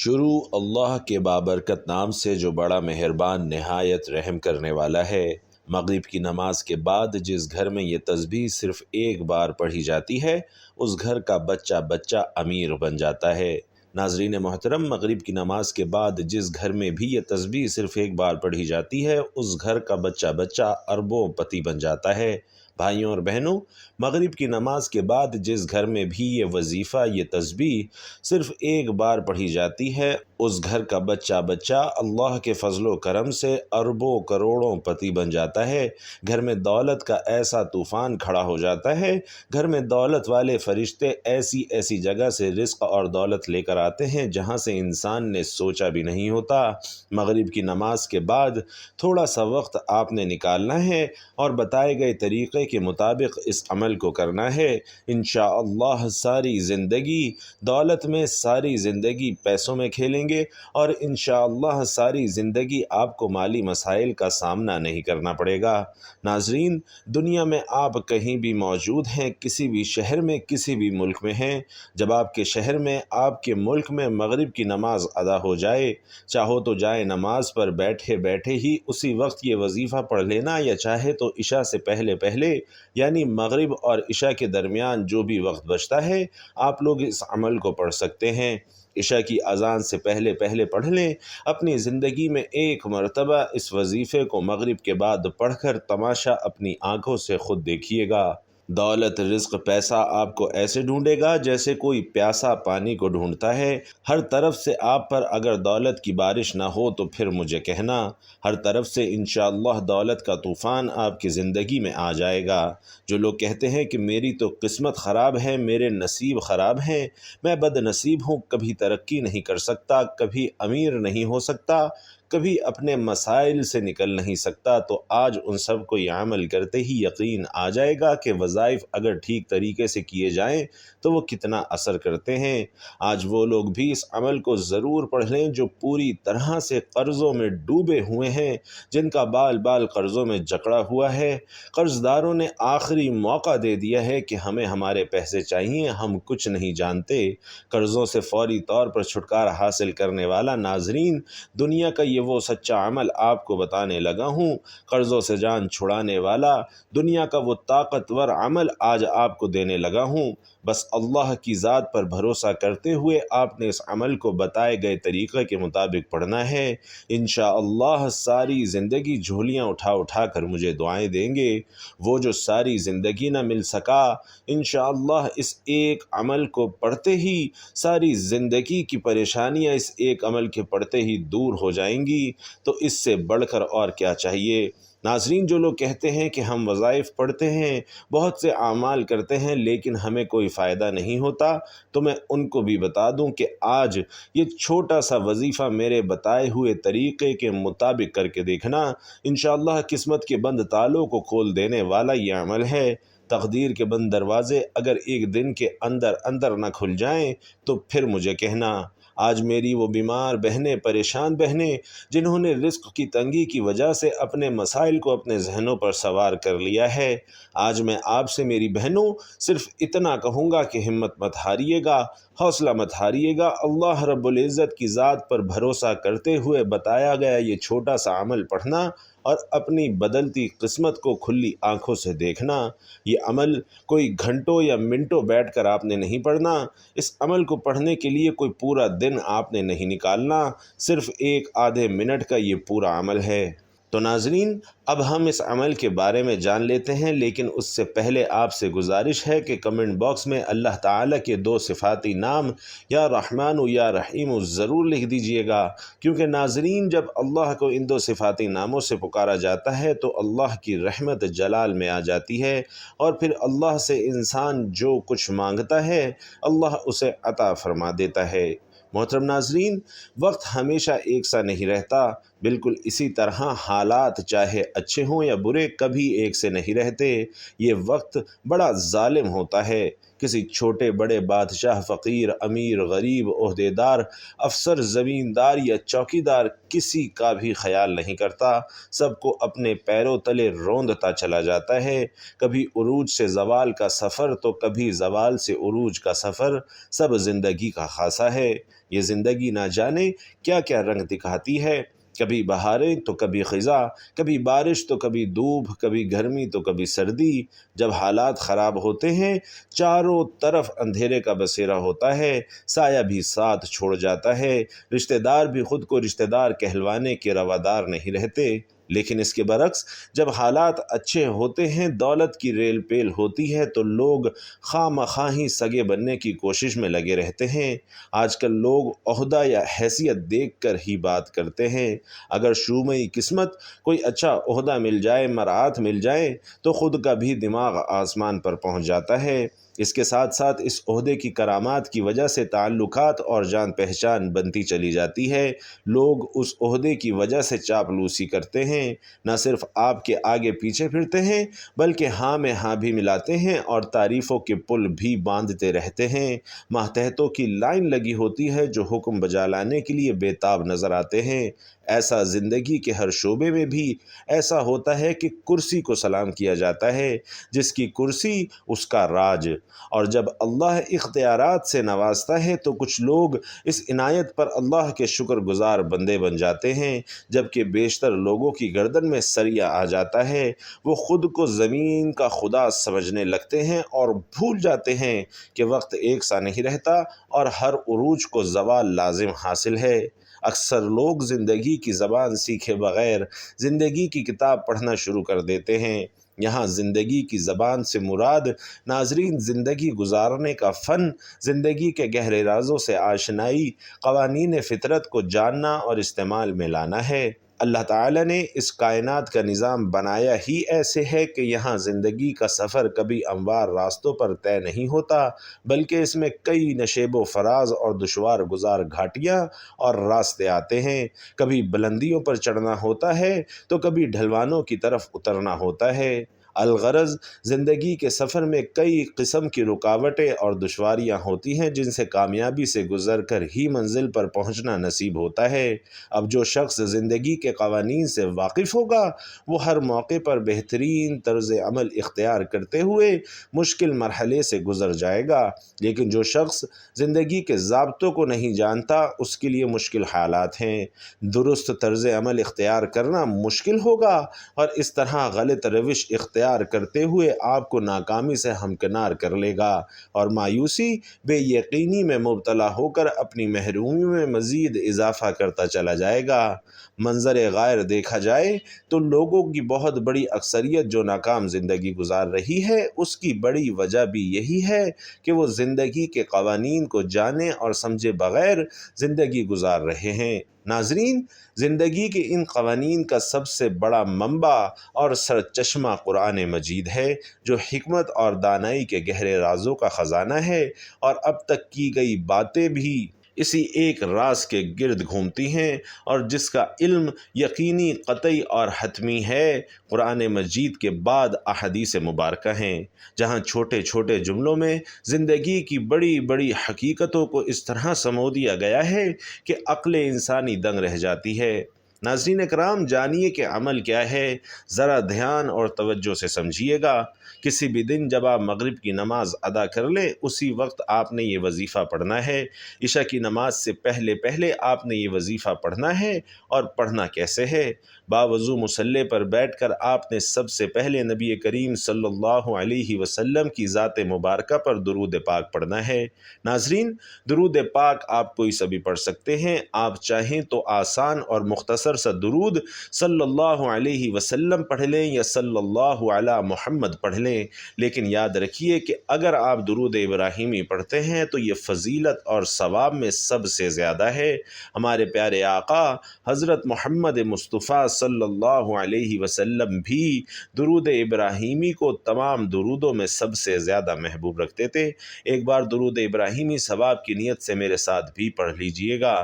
شروع اللہ کے بابرکت نام سے جو بڑا مہربان نہایت رحم کرنے والا ہے۔ مغرب کی نماز کے بعد جس گھر میں یہ تسبیح صرف ایک بار پڑھی جاتی ہے اس گھر کا بچہ بچہ امیر بن جاتا ہے۔ ناظرین محترم، مغرب کی نماز کے بعد جس گھر میں بھی یہ تسبیح صرف ایک بار پڑھی جاتی ہے اس گھر کا بچہ بچہ اربوں پتی بن جاتا ہے۔ بھائیوں اور بہنوں، مغرب کی نماز کے بعد جس گھر میں بھی یہ وظیفہ یہ تسبیح صرف ایک بار پڑھی جاتی ہے اس گھر کا بچہ بچہ اللہ کے فضل و کرم سے اربوں کروڑوں پتی بن جاتا ہے۔ گھر میں دولت کا ایسا طوفان کھڑا ہو جاتا ہے، گھر میں دولت والے فرشتے ایسی ایسی جگہ سے رزق اور دولت لے کر آتے ہیں جہاں سے انسان نے سوچا بھی نہیں ہوتا۔ مغرب کی نماز کے بعد تھوڑا سا وقت آپ نے نکالنا ہے اور بتائے گئے طریقے کے مطابق اس عمل کو کرنا ہے۔ انشاءاللہ ساری زندگی دولت میں، ساری زندگی پیسوں میں کھیلیں گے اور انشاءاللہ ساری زندگی آپ کو مالی مسائل کا سامنا نہیں کرنا پڑے گا۔ ناظرین، دنیا میں آپ کہیں بھی موجود ہیں، کسی بھی شہر میں، کسی بھی ملک میں ہیں، جب آپ کے شہر میں، آپ کے ملک میں مغرب کی نماز ادا ہو جائے، چاہو تو جائے نماز پر بیٹھے بیٹھے ہی اسی وقت یہ وظیفہ پڑھ لینا، یا چاہے تو عشاء سے پہلے پہلے یعنی مغرب اور عشاء کے درمیان جو بھی وقت بچتا ہے آپ لوگ اس عمل کو پڑھ سکتے ہیں۔ عشاء کی اذان سے پہلے پہلے پڑھ لیں۔ اپنی زندگی میں ایک مرتبہ اس وظیفے کو مغرب کے بعد پڑھ کر تماشا اپنی آنکھوں سے خود دیکھیے گا۔ دولت، رزق، پیسہ آپ کو ایسے ڈھونڈے گا جیسے کوئی پیاسا پانی کو ڈھونڈتا ہے۔ ہر طرف سے آپ پر اگر دولت کی بارش نہ ہو تو پھر مجھے کہنا، ہر طرف سے انشاءاللہ دولت کا طوفان آپ کی زندگی میں آ جائے گا۔ جو لوگ کہتے ہیں کہ میری تو قسمت خراب ہے، میرے نصیب خراب ہیں، میں بد نصیب ہوں، کبھی ترقی نہیں کر سکتا، کبھی امیر نہیں ہو سکتا، کبھی اپنے مسائل سے نکل نہیں سکتا، تو آج ان سب کو یہ عمل کرتے ہی یقین آ جائے گا کہ وظائف اگر ٹھیک طریقے سے کیے جائیں تو وہ کتنا اثر کرتے ہیں۔ آج وہ لوگ بھی اس عمل کو ضرور پڑھ لیں جو پوری طرح سے قرضوں میں ڈوبے ہوئے ہیں، جن کا بال بال قرضوں میں جکڑا ہوا ہے۔ قرض داروں نے آخری موقع دے دیا ہے کہ ہمیں ہمارے پیسے چاہیے، ہم کچھ نہیں جانتے۔ قرضوں سے فوری طور پر چھٹکارا حاصل کرنے والا ناظرین، دنیا کا یہ وہ سچا عمل آپ کو بتانے لگا ہوں۔ قرضوں سے جان چھڑانے والا دنیا کا وہ طاقتور عمل آج آپ کو دینے لگا ہوں۔ بس اللہ کی ذات پر بھروسہ کرتے ہوئے آپ نے اس عمل کو بتائے گئے طریقے کے مطابق پڑھنا ہے۔ انشاءاللہ ساری زندگی جھولیاں اٹھا اٹھا کر مجھے دعائیں دیں گے۔ وہ جو ساری زندگی نہ مل سکا، انشاءاللہ اس ایک عمل کو پڑھتے ہی ساری زندگی کی پریشانیاں اس ایک عمل کے پڑھتے ہی دور ہو جائیں گی، تو اس سے بڑھ کر اور کیا چاہیے۔ ناظرین، جو لوگ کہتے ہیں کہ ہم وظائف پڑھتے ہیں، بہت سے اعمال کرتے ہیں لیکن ہمیں کوئی فائدہ نہیں ہوتا، تو میں ان کو بھی بتا دوں کہ آج یہ چھوٹا سا وظیفہ میرے بتائے ہوئے طریقے کے مطابق کر کے دیکھنا، انشاءاللہ قسمت کے بند تالوں کو کھول دینے والا یہ عمل ہے۔ تقدیر کے بند دروازے اگر ایک دن کے اندر اندر نہ کھل جائیں تو پھر مجھے کہنا۔ آج میری وہ بیمار بہنیں، پریشان بہنیں، جنہوں نے رزق کی تنگی کی وجہ سے اپنے مسائل کو اپنے ذہنوں پر سوار کر لیا ہے، آج میں آپ سے میری بہنوں صرف اتنا کہوں گا کہ ہمت مت ہاریے گا، حوصلہ مت ہاریے گا۔ اللہ رب العزت کی ذات پر بھروسہ کرتے ہوئے بتایا گیا یہ چھوٹا سا عمل پڑھنا اور اپنی بدلتی قسمت کو کھلی آنکھوں سے دیکھنا۔ یہ عمل کوئی گھنٹوں یا منٹوں بیٹھ کر آپ نے نہیں پڑھنا، اس عمل کو پڑھنے کے لیے کوئی پورا دن آپ نے نہیں نکالنا، صرف ایک آدھے منٹ کا یہ پورا عمل ہے۔ تو ناظرین، اب ہم اس عمل کے بارے میں جان لیتے ہیں، لیکن اس سے پہلے آپ سے گزارش ہے کہ کمنٹ باکس میں اللہ تعالیٰ کے 2 صفاتی نام یا رحمان و یا رحیم ضرور لکھ دیجئے گا، کیونکہ ناظرین جب اللہ کو ان 2 صفاتی ناموں سے پکارا جاتا ہے تو اللہ کی رحمت جلال میں آ جاتی ہے، اور پھر اللہ سے انسان جو کچھ مانگتا ہے اللہ اسے عطا فرما دیتا ہے۔ محترم ناظرین، وقت ہمیشہ ایک سا نہیں رہتا، بالکل اسی طرح حالات چاہے اچھے ہوں یا برے کبھی ایک سے نہیں رہتے۔ یہ وقت بڑا ظالم ہوتا ہے، کسی چھوٹے بڑے بادشاہ، فقیر، امیر، غریب، عہدیدار، افسر، زمیندار یا چوکیدار کسی کا بھی خیال نہیں کرتا، سب کو اپنے پیروں تلے روندتا چلا جاتا ہے۔ کبھی عروج سے زوال کا سفر تو کبھی زوال سے عروج کا سفر، سب زندگی کا خاصہ ہے۔ یہ زندگی نہ جانے کیا کیا رنگ دکھاتی ہے، کبھی بہاریں تو کبھی خزاں، کبھی بارش تو کبھی دھوپ، کبھی گرمی تو کبھی سردی۔ جب حالات خراب ہوتے ہیں، چاروں طرف اندھیرے کا بسیرا ہوتا ہے، سایہ بھی ساتھ چھوڑ جاتا ہے، رشتہ دار بھی خود کو رشتہ دار کہلوانے کے روادار نہیں رہتے۔ لیکن اس کے برعکس جب حالات اچھے ہوتے ہیں، دولت کی ریل پیل ہوتی ہے، تو لوگ خواہ مخواہ ہی سگے بننے کی کوشش میں لگے رہتے ہیں۔ آج کل لوگ عہدہ یا حیثیت دیکھ کر ہی بات کرتے ہیں۔ اگر شومئی قسمت کوئی اچھا عہدہ مل جائے، مرعات مل جائے، تو خود کا بھی دماغ آسمان پر پہنچ جاتا ہے۔ اس کے ساتھ ساتھ اس عہدے کی کرامات کی وجہ سے تعلقات اور جان پہچان بنتی چلی جاتی ہے۔ لوگ اس عہدے کی وجہ سے چاپلوسی کرتے ہیں، نہ صرف آپ کے آگے پیچھے پھرتے ہیں بلکہ ہاں میں ہاں بھی ملاتے ہیں اور تعریفوں کے پل بھی باندھتے رہتے ہیں۔ ماتحتوں کی لائن لگی ہوتی ہے جو حکم بجا لانے کے لیے بے تاب نظر آتے ہیں۔ ایسا زندگی کے ہر شعبے میں بھی ایسا ہوتا ہے کہ کرسی کو سلام کیا جاتا ہے، جس کی کرسی اس کا راج۔ اور جب اللہ اختیارات سے نوازتا ہے تو کچھ لوگ اس عنایت پر اللہ کے شکر گزار بندے بن جاتے ہیں، جبکہ بیشتر لوگوں کی گردن میں سریا آ جاتا ہے۔ وہ خود کو زمین کا خدا سمجھنے لگتے ہیں اور بھول جاتے ہیں کہ وقت ایک سا نہیں رہتا اور ہر عروج کو زوال لازم حاصل ہے۔ اکثر لوگ زندگی کی زبان سیکھے بغیر زندگی کی کتاب پڑھنا شروع کر دیتے ہیں۔ یہاں زندگی کی زبان سے مراد ناظرین زندگی گزارنے کا فن، زندگی کے گہرے رازوں سے آشنائی، قوانین فطرت کو جاننا اور استعمال میں لانا ہے۔ اللہ تعالیٰ نے اس کائنات کا نظام بنایا ہی ایسے ہے کہ یہاں زندگی کا سفر کبھی ہموار راستوں پر طے نہیں ہوتا، بلکہ اس میں کئی نشیب و فراز اور دشوار گزار گھاٹیاں اور راستے آتے ہیں۔ کبھی بلندیوں پر چڑھنا ہوتا ہے تو کبھی ڈھلوانوں کی طرف اترنا ہوتا ہے۔ الغرض زندگی کے سفر میں کئی قسم کی رکاوٹیں اور دشواریاں ہوتی ہیں جن سے کامیابی سے گزر کر ہی منزل پر پہنچنا نصیب ہوتا ہے۔ اب جو شخص زندگی کے قوانین سے واقف ہوگا وہ ہر موقع پر بہترین طرز عمل اختیار کرتے ہوئے مشکل مرحلے سے گزر جائے گا، لیکن جو شخص زندگی کے ضابطوں کو نہیں جانتا اس کے لیے مشکل حالات ہیں۔ درست طرز عمل اختیار کرنا مشکل ہوگا اور اس طرح غلط روش اختیار کرتے ہوئے آپ کو ناکامی سے ہمکنار کر لے گا اور مایوسی، بے یقینی میں مبتلا ہو کر اپنی محرومی میں مزید اضافہ کرتا چلا جائے گا۔ منظر غیر دیکھا جائے تو لوگوں کی بہت بڑی اکثریت جو ناکام زندگی گزار رہی ہے، اس کی بڑی وجہ بھی یہی ہے کہ وہ زندگی کے قوانین کو جانے اور سمجھے بغیر زندگی گزار رہے ہیں۔ ناظرین، زندگی کے ان قوانین کا سب سے بڑا منبع اور سرچشمہ قرآن مجید ہے، جو حکمت اور دانائی کے گہرے رازوں کا خزانہ ہے، اور اب تک کی گئی باتیں بھی اسی ایک راز کے گرد گھومتی ہیں اور جس کا علم یقینی، قطعی اور حتمی ہے۔ قرآن مجید کے بعد احادیث مبارکہ ہیں، جہاں چھوٹے چھوٹے جملوں میں زندگی کی بڑی بڑی حقیقتوں کو اس طرح سمو دیا گیا ہے کہ عقل انسانی دنگ رہ جاتی ہے۔ ناظرین اکرام، جانیے کہ عمل کیا ہے، ذرا دھیان اور توجہ سے سمجھیے گا۔ کسی بھی دن جب آپ مغرب کی نماز ادا کر لیں، اسی وقت آپ نے یہ وظیفہ پڑھنا ہے۔ عشاء کی نماز سے پہلے پہلے آپ نے یہ وظیفہ پڑھنا ہے، اور پڑھنا کیسے ہے؟ باوضو مصلی پر بیٹھ کر آپ نے سب سے پہلے نبی کریم صلی اللہ علیہ وسلم کی ذات مبارکہ پر درود پاک پڑھنا ہے۔ ناظرین، درود پاک آپ کوئی سا بھی پڑھ سکتے ہیں۔ آپ چاہیں تو آسان اور مختصر سا درود صلی اللہ علیہ وسلم پڑھ لیں یا صلی اللہ علی محمد پڑھ لیں، لیکن یاد رکھیے کہ اگر آپ درود ابراہیمی پڑھتے ہیں تو یہ فضیلت اور ثواب میں سب سے زیادہ ہے۔ ہمارے پیارے آقا حضرت محمد مصطفیٰ صلی اللہ علیہ وسلم بھی درود ابراہیمی کو تمام درودوں میں سب سے زیادہ محبوب رکھتے تھے۔ ایک بار درود ابراہیمی ثواب کی نیت سے میرے ساتھ بھی پڑھ لیجئے گا۔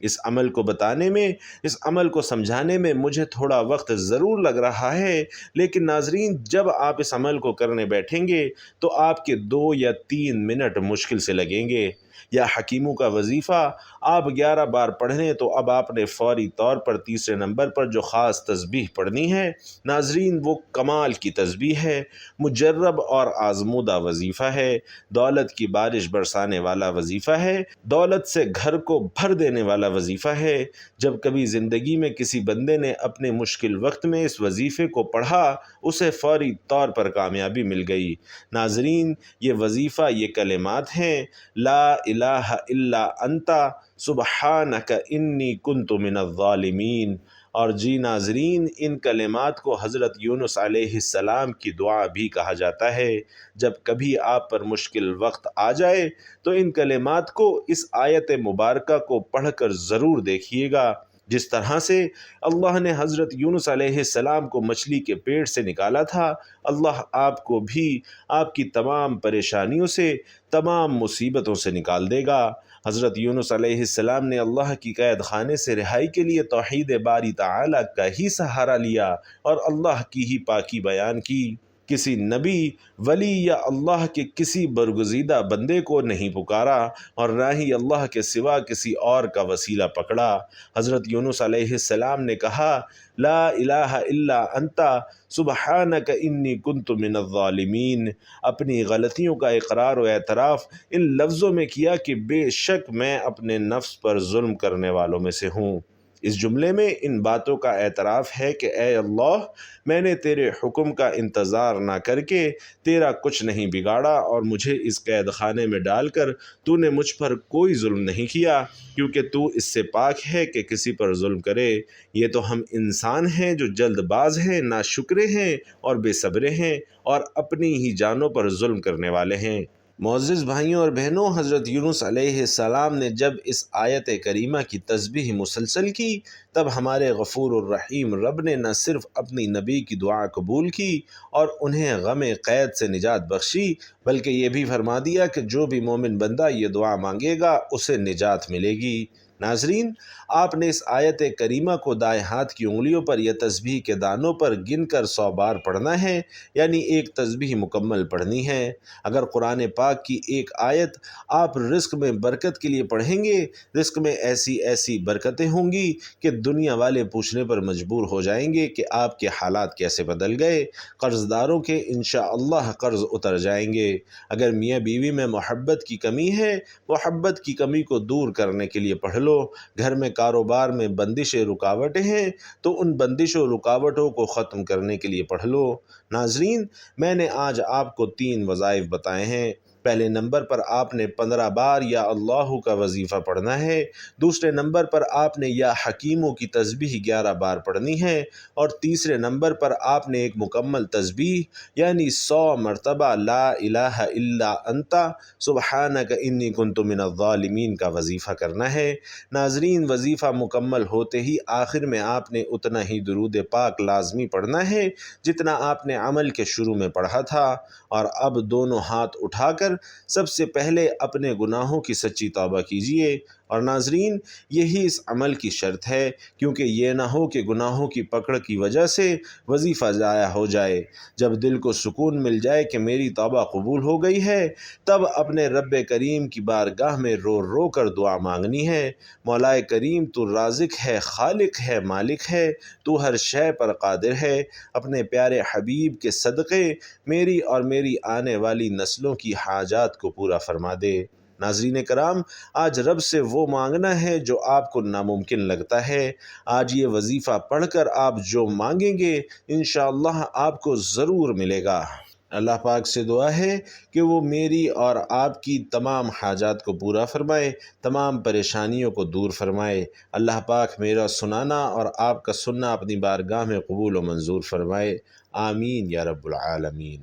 اس عمل کو بتانے میں، اس عمل کو سمجھانے میں مجھے تھوڑا وقت ضرور لگ رہا ہے، لیکن ناظرین جب آپ اس عمل کو کرنے بیٹھیں گے تو آپ کے 2 یا 3 منٹ مشکل سے لگیں گے۔ یا حکیموں کا وظیفہ آپ 11 بار پڑھ لیں تو اب آپ نے فوری طور پر تیسرے نمبر پر جو خاص تسبیح پڑھنی ہے ناظرین وہ کمال کی تسبیح ہے، مجرب اور آزمودہ وظیفہ ہے، دولت کی بارش برسانے والا وظیفہ ہے، دولت سے گھر کو بھر دینے والا وظیفہ ہے۔ جب کبھی زندگی میں کسی بندے نے اپنے مشکل وقت میں اس وظیفے کو پڑھا اسے فوری طور پر کامیابی مل گئی۔ ناظرین یہ وظیفہ، یہ کلمات ہیں، لا الہ الا انت سبحانک انی کنت من الظالمین۔ اور جی ناظرین ان کلمات کو حضرت یونس علیہ السلام کی دعا بھی کہا جاتا ہے۔ جب کبھی آپ پر مشکل وقت آ جائے تو ان کلمات کو، اس آیت مبارکہ کو پڑھ کر ضرور دیکھیے گا۔ جس طرح سے اللہ نے حضرت یونس علیہ السلام کو مچھلی کے پیٹ سے نکالا تھا، اللہ آپ کو بھی آپ کی تمام پریشانیوں سے، تمام مصیبتوں سے نکال دے گا۔ حضرت یونس علیہ السلام نے اللہ کی قید خانے سے رہائی کے لیے توحید باری تعالیٰ کا ہی سہارا لیا اور اللہ کی ہی پاکی بیان کی۔ کسی نبی، ولی یا اللہ کے کسی برگزیدہ بندے کو نہیں پکارا اور نہ ہی اللہ کے سوا کسی اور کا وسیلہ پکڑا۔ حضرت یونس علیہ السلام نے کہا لا الہ الا انت سبحانک انی کنت من الظالمین، اپنی غلطیوں کا اقرار و اعتراف ان لفظوں میں کیا کہ بے شک میں اپنے نفس پر ظلم کرنے والوں میں سے ہوں۔ اس جملے میں ان باتوں کا اعتراف ہے کہ اے اللہ میں نے تیرے حکم کا انتظار نہ کر کے تیرا کچھ نہیں بگاڑا اور مجھے اس قید خانے میں ڈال کر تو نے مجھ پر کوئی ظلم نہیں کیا، کیونکہ تو اس سے پاک ہے کہ کسی پر ظلم کرے۔ یہ تو ہم انسان ہیں جو جلد باز ہیں، ناشکرے ہیں اور بے صبرے ہیں اور اپنی ہی جانوں پر ظلم کرنے والے ہیں۔ معزز بھائیوں اور بہنوں، حضرت یونس علیہ السلام نے جب اس آیت کریمہ کی تسبیح مسلسل کی تب ہمارے غفور الرحیم رب نے نہ صرف اپنی نبی کی دعا قبول کی اور انہیں غم قید سے نجات بخشی، بلکہ یہ بھی فرما دیا کہ جو بھی مومن بندہ یہ دعا مانگے گا اسے نجات ملے گی۔ ناظرین آپ نے اس آیت کریمہ کو دائیں ہاتھ کی انگلیوں پر یا تسبیح کے دانوں پر گن کر 100 بار پڑھنا ہے، یعنی ایک تسبیح مکمل پڑھنی ہے۔ اگر قرآن پاک کی ایک آیت آپ رزق میں برکت کے لیے پڑھیں گے، رزق میں ایسی ایسی برکتیں ہوں گی کہ دنیا والے پوچھنے پر مجبور ہو جائیں گے کہ آپ کے حالات کیسے بدل گئے۔ قرض داروں کے انشاءاللہ قرض اتر جائیں گے۔ اگر میاں بیوی میں محبت کی کمی ہے، محبت کی کمی کو دور کرنے کے لیے پڑھ لو۔ گھر میں کاروبار میں بندشیں رکاوٹیں ہیں تو ان بندشوں رکاوٹوں کو ختم کرنے کے لیے پڑھ لو۔ ناظرین میں نے آج آپ کو 3 وظائف بتائے ہیں۔ پہلے نمبر پر آپ نے 15 بار یا اللہ کا وظیفہ پڑھنا ہے، دوسرے نمبر پر آپ نے یا حکیموں کی تسبیح 11 بار پڑھنی ہے، اور تیسرے نمبر پر آپ نے ایک مکمل تسبیح یعنی 100 مرتبہ لا الہ الا انت سبحانک انی کنت من الظالمین کا وظیفہ کرنا ہے۔ ناظرین وظیفہ مکمل ہوتے ہی آخر میں آپ نے اتنا ہی درود پاک لازمی پڑھنا ہے جتنا آپ نے عمل کے شروع میں پڑھا تھا، اور اب دونوں ہاتھ اٹھا کر سب سے پہلے اپنے گناہوں کی سچی توبہ کیجیے۔ اور ناظرین یہی اس عمل کی شرط ہے، کیونکہ یہ نہ ہو کہ گناہوں کی پکڑ کی وجہ سے وظیفہ ضائع ہو جائے۔ جب دل کو سکون مل جائے کہ میری توبہ قبول ہو گئی ہے، تب اپنے رب کریم کی بارگاہ میں رو رو کر دعا مانگنی ہے۔ مولا کریم تو رازق ہے، خالق ہے، مالک ہے، تو ہر شے پر قادر ہے، اپنے پیارے حبیب کے صدقے میری اور میری آنے والی نسلوں کی حاجات کو پورا فرما دے۔ ناظرین کرام آج رب سے وہ مانگنا ہے جو آپ کو ناممکن لگتا ہے۔ آج یہ وظیفہ پڑھ کر آپ جو مانگیں گے انشاءاللہ آپ کو ضرور ملے گا۔ اللہ پاک سے دعا ہے کہ وہ میری اور آپ کی تمام حاجات کو پورا فرمائے، تمام پریشانیوں کو دور فرمائے۔ اللہ پاک میرا سنانا اور آپ کا سننا اپنی بارگاہ میں قبول و منظور فرمائے۔ آمین یا رب العالمین۔